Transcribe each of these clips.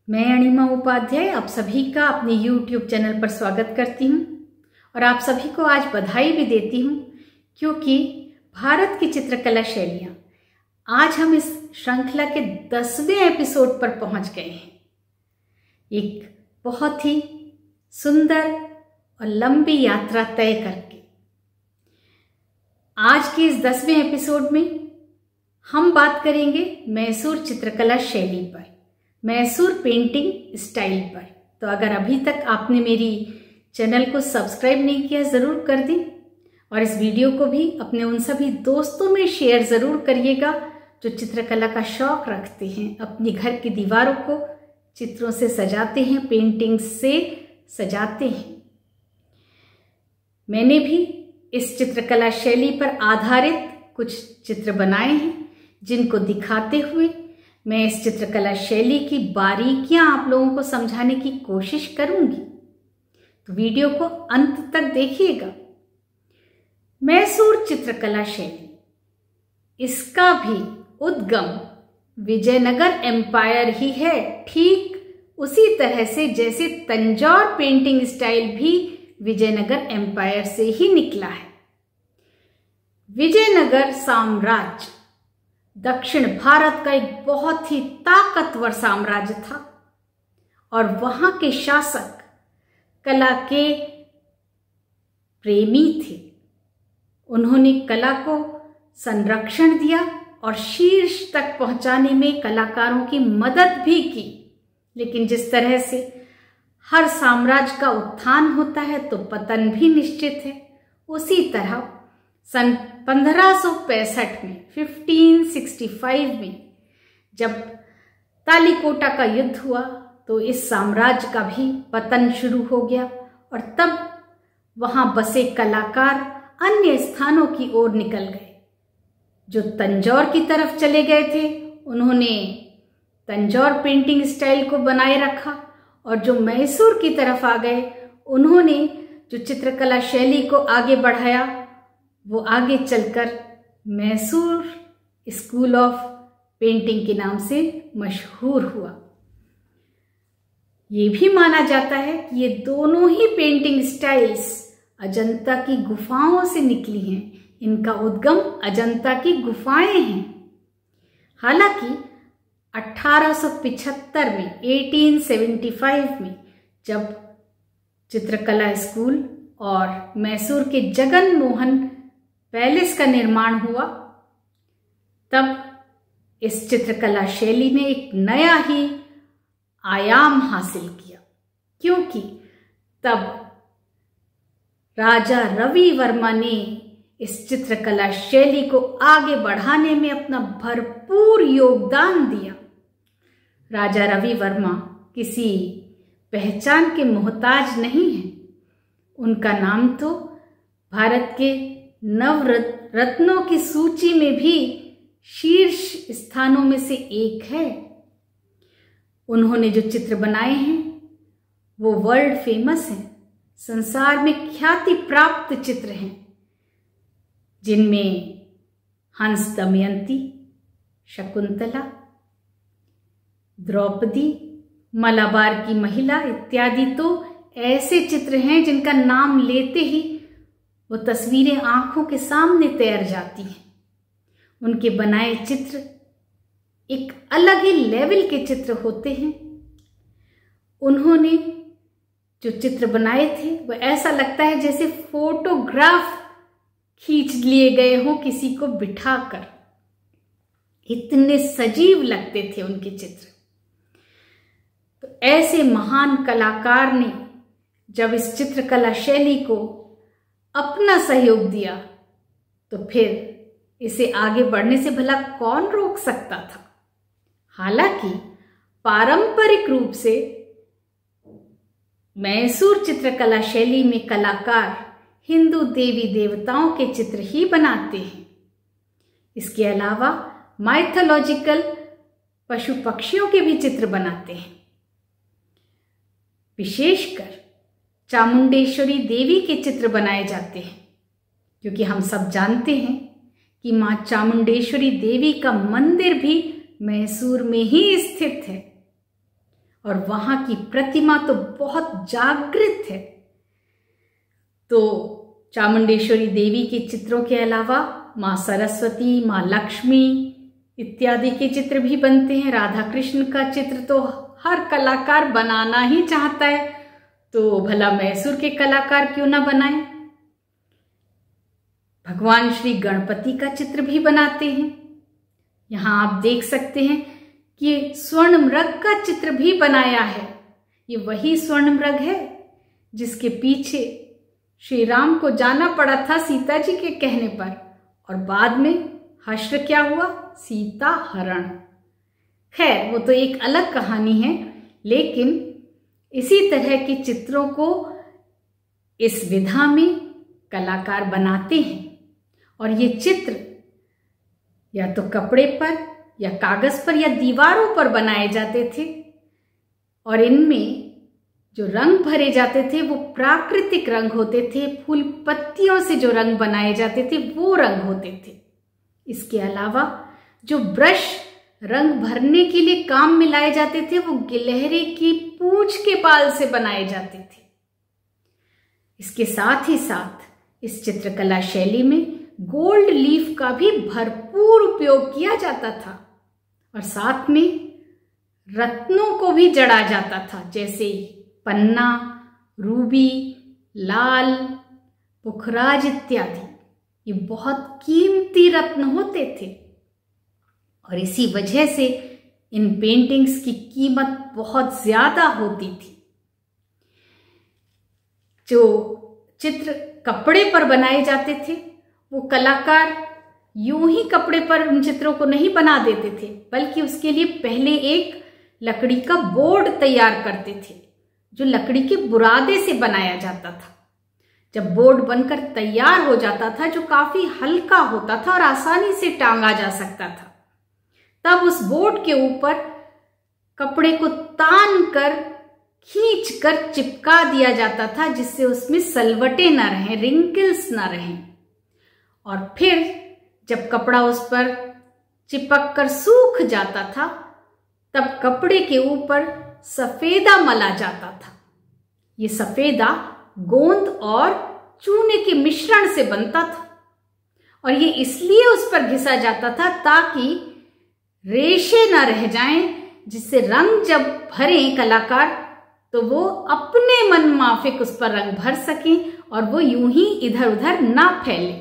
मैं अणिमा उपाध्याय आप सभी का अपने YouTube चैनल पर स्वागत करती हूँ और आप सभी को आज बधाई भी देती हूँ क्योंकि भारत की चित्रकला शैलियाँ आज हम इस श्रृंखला के 10वें एपिसोड पर पहुँच गए हैं। एक बहुत ही सुंदर और लंबी यात्रा तय करके आज के इस 10वें एपिसोड में हम बात करेंगे मैसूर चित्रकला शैली पर, मैसूर पेंटिंग स्टाइल पर। तो अगर अभी तक आपने मेरी चैनल को सब्सक्राइब नहीं किया ज़रूर कर दें और इस वीडियो को भी अपने उन सभी दोस्तों में शेयर ज़रूर करिएगा जो चित्रकला का शौक़ रखते हैं, अपनी घर की दीवारों को चित्रों से सजाते हैं, पेंटिंग से सजाते हैं। मैंने भी इस चित्रकला शैली पर आधारित कुछ चित्र बनाए हैं जिनको दिखाते हुए मैं इस चित्रकला शैली की बारीकियां आप लोगों को समझाने की कोशिश करूंगी। तो वीडियो को अंत तक देखिएगा। मैसूर चित्रकला शैली, इसका भी उद्गम विजयनगर एम्पायर ही है, ठीक उसी तरह से जैसे तंजौर पेंटिंग स्टाइल भी विजयनगर एम्पायर से ही निकला है। विजयनगर साम्राज्य दक्षिण भारत का एक बहुत ही ताकतवर साम्राज्य था और वहां के शासक कला के प्रेमी थे। उन्होंने कला को संरक्षण दिया और शीर्ष तक पहुंचाने में कलाकारों की मदद भी की। लेकिन जिस तरह से हर साम्राज्य का उत्थान होता है तो पतन भी निश्चित है, उसी तरह सन 1565 में 1565 में जब तालिकोटा का युद्ध हुआ तो इस साम्राज्य का भी पतन शुरू हो गया और तब वहां बसे कलाकार अन्य स्थानों की ओर निकल गए। जो तंजौर की तरफ चले गए थे उन्होंने तंजौर पेंटिंग स्टाइल को बनाए रखा और जो मैसूर की तरफ आ गए उन्होंने जो चित्रकला शैली को आगे बढ़ाया वो आगे चलकर मैसूर स्कूल ऑफ पेंटिंग के नाम से मशहूर हुआ। ये भी माना जाता है कि ये दोनों ही पेंटिंग स्टाइल्स अजंता की गुफाओं से निकली हैं। इनका उद्गम अजंता की गुफाएं हैं। हालांकि 1875 में 1875 में जब चित्रकला स्कूल और मैसूर के जगन मोहन पैलेस का निर्माण हुआ तब इस चित्रकला शैली ने एक नया ही आयाम हासिल किया, क्योंकि तब राजा रवि वर्मा ने इस चित्रकला शैली को आगे बढ़ाने में अपना भरपूर योगदान दिया। राजा रवि वर्मा किसी पहचान के मोहताज नहीं हैं। उनका नाम तो भारत के नवरत्नों की सूची में भी शीर्ष स्थानों में से एक है। उन्होंने जो चित्र बनाए हैं वो वर्ल्ड फेमस हैं, संसार में ख्याति प्राप्त चित्र हैं, जिनमें हंस दमयंती, शकुंतला, द्रौपदी, मलाबार की महिला इत्यादि तो ऐसे चित्र हैं जिनका नाम लेते ही वो तस्वीरें आंखों के सामने तैर जाती हैं। उनके बनाए चित्र एक अलग ही लेवल के चित्र होते हैं। उन्होंने जो चित्र बनाए थे वो ऐसा लगता है जैसे फोटोग्राफ खींच लिए गए हों किसी को बिठाकर। इतने सजीव लगते थे उनके चित्र। तो ऐसे महान कलाकार ने जब इस चित्रकला शैली को अपना सहयोग दिया तो फिर इसे आगे बढ़ने से भला कौन रोक सकता था। हालांकि पारंपरिक रूप से मैसूर चित्रकला शैली में कलाकार हिंदू देवी देवताओं के चित्र ही बनाते हैं। इसके अलावा माइथोलॉजिकल पशु पक्षियों के भी चित्र बनाते हैं। विशेषकर चामुंडेश्वरी देवी के चित्र बनाए जाते हैं, क्योंकि हम सब जानते हैं कि मां चामुंडेश्वरी देवी का मंदिर भी मैसूर में ही स्थित है और वहां की प्रतिमा तो बहुत जागृत है। तो चामुंडेश्वरी देवी के चित्रों के अलावा माँ सरस्वती, माँ लक्ष्मी इत्यादि के चित्र भी बनते हैं। राधा कृष्ण का चित्र तो हर कलाकार बनाना ही चाहता है, तो भला मैसूर के कलाकार क्यों ना बनाएं। भगवान श्री गणपति का चित्र भी बनाते हैं। यहाँ आप देख सकते हैं कि स्वर्ण मृग का चित्र भी बनाया है। ये वही स्वर्ण मृग है जिसके पीछे श्री राम को जाना पड़ा था सीता जी के कहने पर, और बाद में हश्र क्या हुआ, सीता हरण। खैर वो तो एक अलग कहानी है, लेकिन इसी तरह के चित्रों को इस विधा में कलाकार बनाते हैं। और ये चित्र या तो कपड़े पर या कागज पर या दीवारों पर बनाए जाते थे, और इनमें जो रंग भरे जाते थे वो प्राकृतिक रंग होते थे। फूल पत्तियों से जो रंग बनाए जाते थे वो रंग होते थे। इसके अलावा जो ब्रश रंग भरने के लिए काम में लाए जाते थे वो गिलहरी की पूंछ के बाल से बनाए जाते थे। इसके साथ ही साथ इस चित्रकला शैली में गोल्ड लीफ का भी भरपूर उपयोग किया जाता था, और साथ में रत्नों को भी जड़ा जाता था, जैसे पन्ना, रूबी, लाल, पुखराज इत्यादि। ये बहुत कीमती रत्न होते थे, और इसी वजह से इन पेंटिंग्स की कीमत बहुत ज्यादा होती थी। जो चित्र कपड़े पर बनाए जाते थे वो कलाकार यूं ही कपड़े पर उन चित्रों को नहीं बना देते थे, बल्कि उसके लिए पहले एक लकड़ी का बोर्ड तैयार करते थे, जो लकड़ी के बुरादे से बनाया जाता था। जब बोर्ड बनकर तैयार हो जाता था, जो काफी हल्का होता था और आसानी से टांगा जा सकता था, तब उस बोर्ड के ऊपर कपड़े को तान कर खींच कर चिपका दिया जाता था, जिससे उसमें सलवटें न रहें, रिंकल्स न रहें। और फिर जब कपड़ा उस पर चिपक कर सूख जाता था, तब कपड़े के ऊपर सफेदा मला जाता था। ये सफेदा गोंद और चूने के मिश्रण से बनता था, और ये इसलिए उस पर घिसा जाता था ताकि रेशे न रह जाएं, जिससे रंग जब भरें कलाकार तो वो अपने मन माफिक उस पर रंग भर सकें और वो यूं ही इधर उधर ना फैले।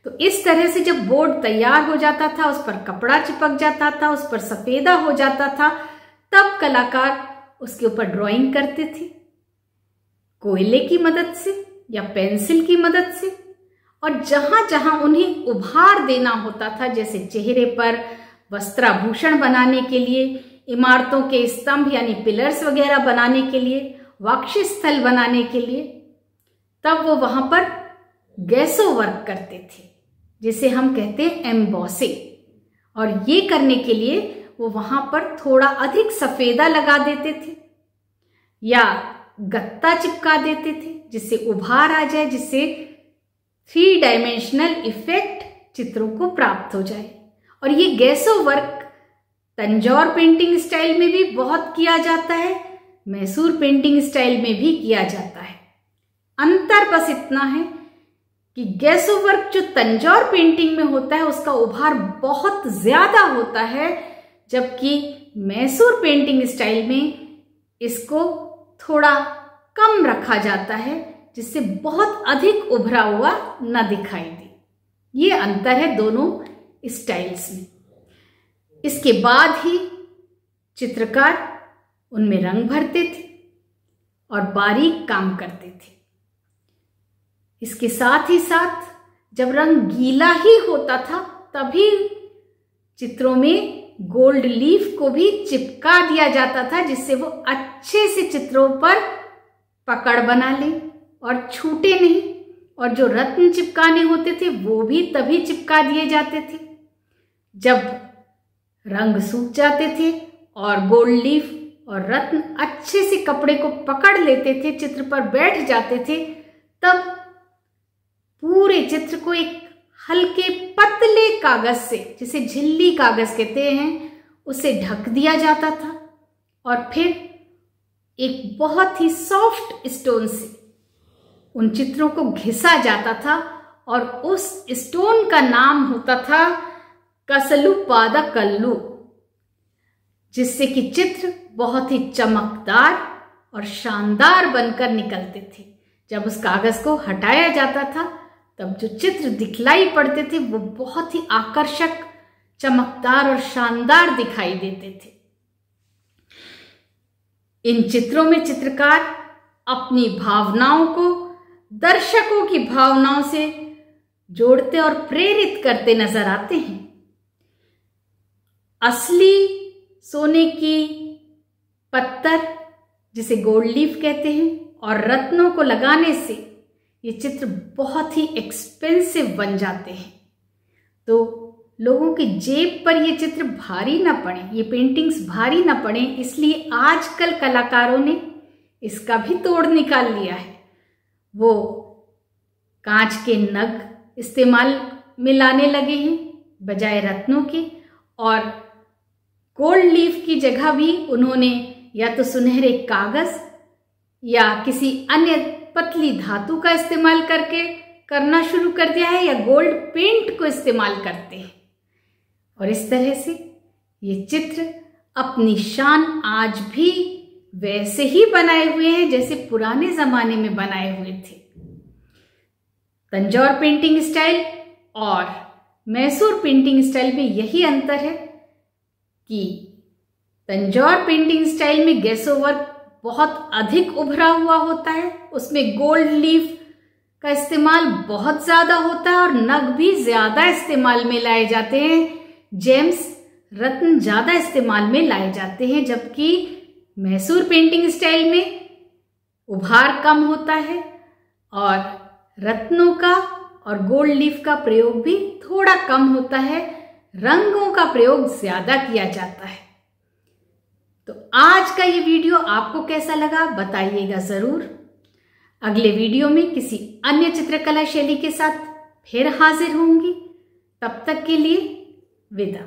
तो इस तरह से जब बोर्ड तैयार हो जाता था, उस पर कपड़ा चिपक जाता था, उस पर सफेदा हो जाता था, तब कलाकार उसके ऊपर ड्राइंग करते थे, कोयले की मदद से या पेंसिल की मदद से। और जहां जहां उन्हें उभार देना होता था, जैसे चेहरे पर वस्त्राभूषण बनाने के लिए, इमारतों के स्तंभ यानी पिलर्स वगैरह बनाने के लिए, वक्षस्थल बनाने के लिए, तब वो वहां पर गैसो वर्क करते थे, जिसे हम कहते हैं एम्बॉसिंग। और ये करने के लिए वो वहां पर थोड़ा अधिक सफेदा लगा देते थे या गत्ता चिपका देते थे, जिससे उभार आ जाए, जिससे 3 डायमेंशनल इफेक्ट चित्रों को प्राप्त हो जाए। और ये गैसो वर्क तंजौर पेंटिंग स्टाइल में भी बहुत किया जाता है, मैसूर पेंटिंग स्टाइल में भी किया जाता है। अंतर बस इतना है कि गैसो वर्क जो तंजौर पेंटिंग में होता है उसका उभार बहुत ज्यादा होता है, जबकि मैसूर पेंटिंग स्टाइल में इसको थोड़ा कम रखा जाता है, जिससे बहुत अधिक उभरा हुआ न दिखाई दे। ये अंतर है दोनों स्टाइल्स में। इसके बाद ही चित्रकार उनमें रंग भरते थे और बारीक काम करते थे। इसके साथ ही साथ जब रंग गीला ही होता था, तभी चित्रों में गोल्ड लीफ को भी चिपका दिया जाता था, जिससे वो अच्छे से चित्रों पर पकड़ बना ले और छूटे नहीं। और जो रत्न चिपकाने होते थे वो भी तभी चिपका दिए जाते थे जब रंग सूख जाते थे और गोल्ड लीफ और रत्न अच्छे से कपड़े को पकड़ लेते थे, चित्र पर बैठ जाते थे, तब पूरे चित्र को एक हल्के पतले कागज से, जिसे झिल्ली कागज कहते हैं, उसे ढक दिया जाता था और फिर एक बहुत ही सॉफ्ट स्टोन से उन चित्रों को घिसा जाता था और उस स्टोन का नाम होता था कसलुपादकल्लु, जिससे कि चित्र बहुत ही चमकदार और शानदार बनकर निकलते थे। जब उस कागज को हटाया जाता था तब जो चित्र दिखलाई पड़ते थे वो बहुत ही आकर्षक, चमकदार और शानदार दिखाई देते थे। इन चित्रों में चित्रकार अपनी भावनाओं को दर्शकों की भावनाओं से जोड़ते और प्रेरित करते नजर आते हैं। असली सोने की पत्थर, जिसे गोल्ड लीफ कहते हैं, और रत्नों को लगाने से ये चित्र बहुत ही एक्सपेंसिव बन जाते हैं। तो लोगों की जेब पर ये चित्र भारी ना पड़े, ये पेंटिंग्स भारी ना पड़े, इसलिए आजकल कलाकारों ने इसका भी तोड़ निकाल लिया है। वो कांच के नग इस्तेमाल में लाने लगे हैं बजाय रत्नों के, और गोल्ड लीफ की जगह भी उन्होंने या तो सुनहरे कागज या किसी अन्य पतली धातु का इस्तेमाल करके करना शुरू कर दिया है, या गोल्ड पेंट को इस्तेमाल करते हैं। और इस तरह से ये चित्र अपनी शान आज भी वैसे ही बनाए हुए हैं जैसे पुराने जमाने में बनाए हुए थे। तंजौर पेंटिंग स्टाइल और मैसूर पेंटिंग स्टाइल में यही अंतर है कि तंजौर पेंटिंग स्टाइल में गैसो वर्क बहुत अधिक उभरा हुआ होता है, उसमें गोल्ड लीफ का इस्तेमाल बहुत ज्यादा होता है और नग भी ज्यादा इस्तेमाल में लाए जाते हैं, जेम्स रत्न ज्यादा इस्तेमाल में लाए जाते हैं। जबकि मैसूर पेंटिंग स्टाइल में उभार कम होता है और रत्नों का और गोल्ड लीफ का प्रयोग भी थोड़ा कम होता है, रंगों का प्रयोग ज्यादा किया जाता है। तो आज का ये वीडियो आपको कैसा लगा बताइएगा जरूर। अगले वीडियो में किसी अन्य चित्रकला शैली के साथ फिर हाजिर होंगी। तब तक के लिए विदा।